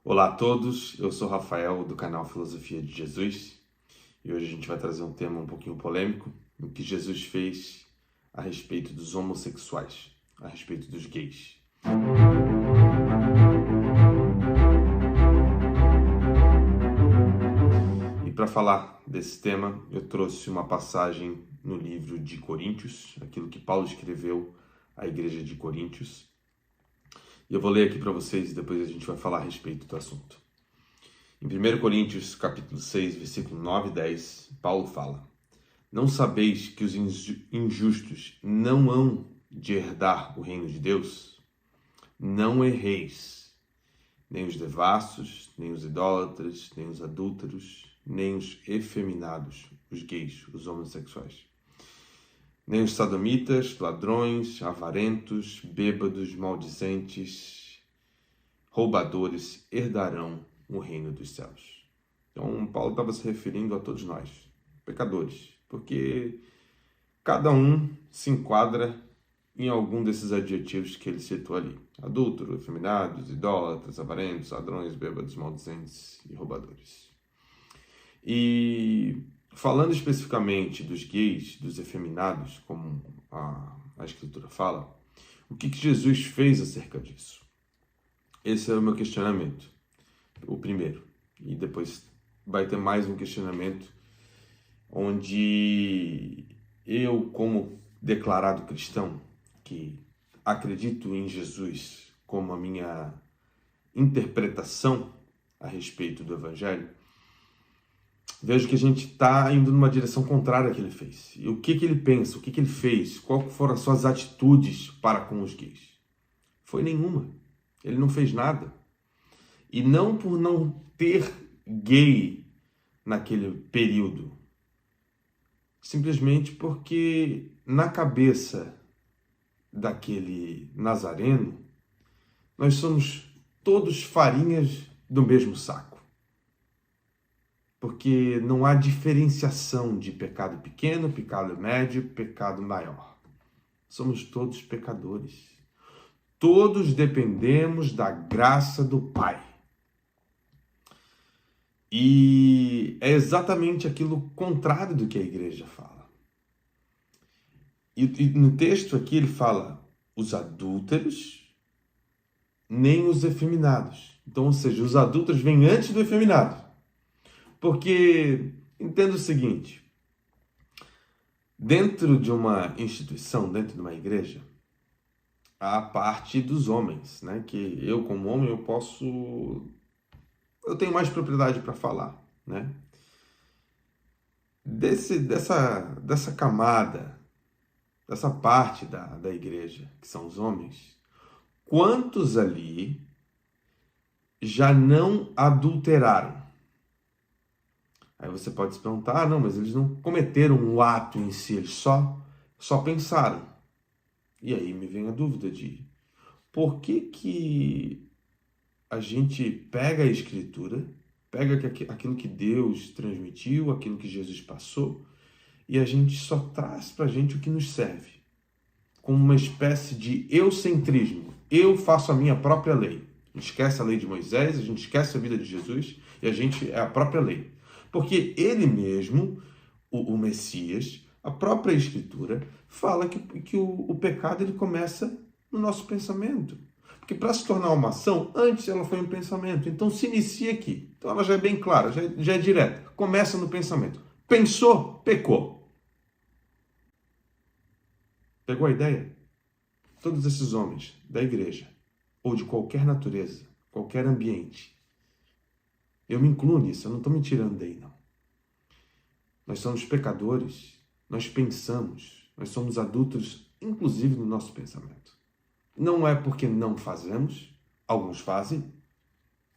Olá a todos, eu sou Rafael do canal Filosofia de Jesus e hoje a gente vai trazer um tema um pouquinho polêmico, o que Jesus fez a respeito dos homossexuais, a respeito dos gays. E para falar desse tema, eu trouxe uma passagem no livro de Coríntios, aquilo que Paulo escreveu à igreja de Coríntios. E eu vou ler aqui para vocês e depois a gente vai falar a respeito do assunto. Em 1 Coríntios, capítulo 6, versículo 9 e 10, Paulo fala: Não sabeis que os injustos não hão de herdar o reino de Deus? Não erreis, nem os devassos, nem os idólatras, nem os adúlteros, nem os efeminados, os gays, os homossexuais, nem os sodomitas, ladrões, avarentos, bêbados, maldizentes, roubadores herdarão o reino dos céus. Então, Paulo estava se referindo a todos nós, pecadores, porque cada um se enquadra em algum desses adjetivos que ele citou ali: adúltero, efeminados, idólatras, avarentos, ladrões, bêbados, maldizentes e roubadores. E falando especificamente dos gays, dos efeminados, como a Escritura fala, o que Jesus fez acerca disso? Esse é o meu questionamento, o primeiro. E depois vai ter mais um questionamento onde eu, como declarado cristão, que acredito em Jesus como a minha interpretação a respeito do Evangelho, vejo que a gente está indo numa direção contrária ao que ele fez. E o que ele pensa, o que ele fez, quais foram as suas atitudes para com os gays? Foi nenhuma. Ele não fez nada. E não por não ter gay naquele período, simplesmente porque na cabeça daquele nazareno, nós somos todos farinhas do mesmo saco. Porque não há diferenciação de pecado pequeno, pecado médio, pecado maior. Somos todos pecadores. Todos dependemos da graça do Pai. E é exatamente aquilo contrário do que a igreja fala. E no texto aqui ele fala os adúlteros, nem os efeminados. Então, ou seja, os adúlteros vêm antes do efeminado. Porque, entenda o seguinte, dentro de uma instituição, dentro de uma igreja, há a parte dos homens, né? Que eu, como homem, eu tenho mais propriedade para falar, né? Dessa camada, dessa parte da igreja, que são os homens, quantos ali já não adulteraram? Aí você pode se perguntar, não, mas eles não cometeram um ato em si, eles só pensaram. E aí me vem a dúvida de por que a gente pega a Escritura, pega aquilo que Deus transmitiu, aquilo que Jesus passou, e a gente só traz para a gente o que nos serve, como uma espécie de eucentrismo. Eu faço a minha própria lei. A gente esquece a lei de Moisés, a gente esquece a vida de Jesus, e a gente é a própria lei. Porque ele mesmo, o Messias, a própria Escritura, fala que o pecado ele começa no nosso pensamento. Porque para se tornar uma ação, antes ela foi um pensamento. Então se inicia aqui. Então ela já é bem clara, já é direta. Começa no pensamento. Pensou, pecou. Pegou a ideia? Todos esses homens da igreja, ou de qualquer natureza, qualquer ambiente, eu me incluo nisso, eu não estou me tirando daí, não. Nós somos pecadores, nós pensamos, nós somos adultos, inclusive no nosso pensamento. Não é porque não fazemos, alguns fazem,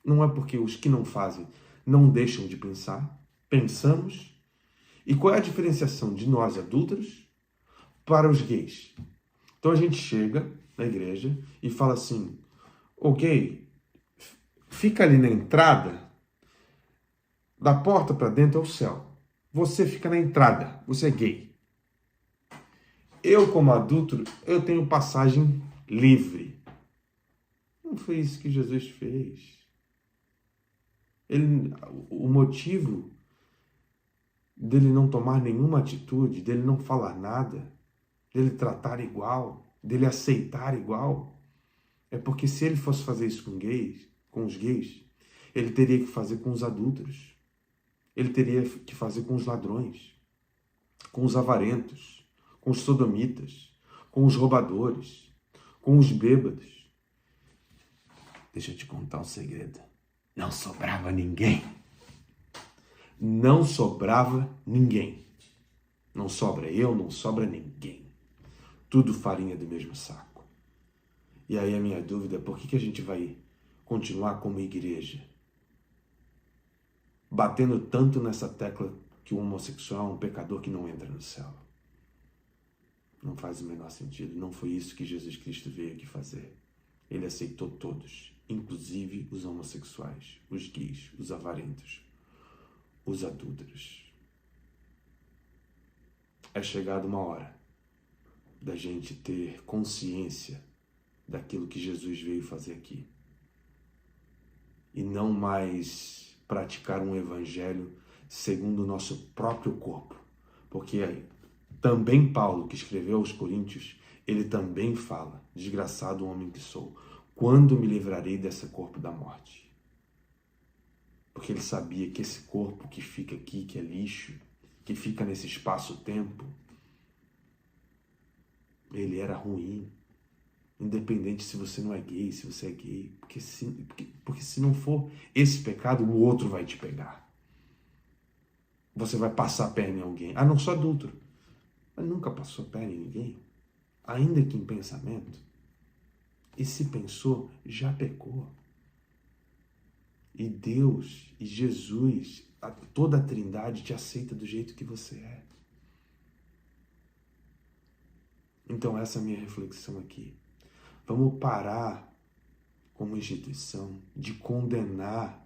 não é porque os que não fazem não deixam de pensar, pensamos. E qual é a diferenciação de nós adúlteros para os gays? Então a gente chega na igreja e fala assim, ô gay, fica ali na entrada, da porta para dentro é o céu. Você fica na entrada, você é gay. Eu, como adúltero, eu tenho passagem livre. Não foi isso que Jesus fez. O motivo dele não tomar nenhuma atitude, dele não falar nada, dele tratar igual, dele aceitar igual, é porque se ele fosse fazer isso com os gays, ele teria que fazer com os adúlteros, ele teria que fazer com os ladrões, com os avarentos, com os sodomitas, com os roubadores, com os bêbados. Deixa eu te contar um segredo. Não sobrava ninguém. Não sobrava ninguém. Não sobra eu, não sobra ninguém. Tudo farinha do mesmo saco. E aí a minha dúvida é por que a gente vai continuar como igreja? Batendo tanto nessa tecla que o homossexual é um pecador que não entra no céu. Não faz o menor sentido. Não foi isso que Jesus Cristo veio aqui fazer. Ele aceitou todos, inclusive os homossexuais, os gays, os avarentos, os adúlteros. É chegada uma hora da gente ter consciência daquilo que Jesus veio fazer aqui. E não mais praticar um evangelho segundo o nosso próprio corpo. Porque também Paulo, que escreveu aos Coríntios, ele também fala: desgraçado homem que sou, quando me livrarei desse corpo da morte? Porque ele sabia que esse corpo que fica aqui, que é lixo, que fica nesse espaço-tempo, ele era ruim. Independente se você não é gay, se você é gay. Porque se não for esse pecado, o outro vai te pegar. Você vai passar a perna em alguém. Ah, não sou adúltero. Mas nunca passou a perna em ninguém. Ainda que em pensamento. E se pensou, já pecou. E Deus e Jesus, toda a Trindade te aceita do jeito que você é. Então essa é a minha reflexão aqui. Vamos parar, como instituição, de condenar,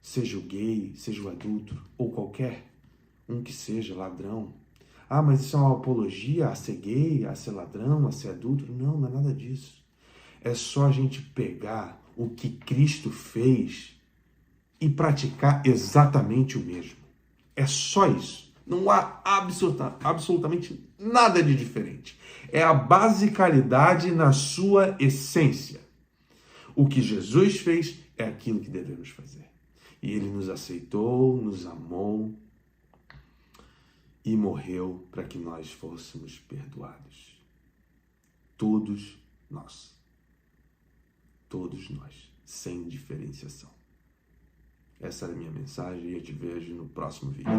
seja o gay, seja o adúltero, ou qualquer um que seja ladrão. Ah, mas isso é uma apologia a ser gay, a ser ladrão, a ser adúltero? Não, não é nada disso. É só a gente pegar o que Cristo fez e praticar exatamente o mesmo. É só isso. Não há absolutamente nada de diferente. É a basicalidade na sua essência. O que Jesus fez é aquilo que devemos fazer. E ele nos aceitou, nos amou e morreu para que nós fôssemos perdoados. Todos nós. Todos nós, sem diferenciação. Essa era a minha mensagem e eu te vejo no próximo vídeo.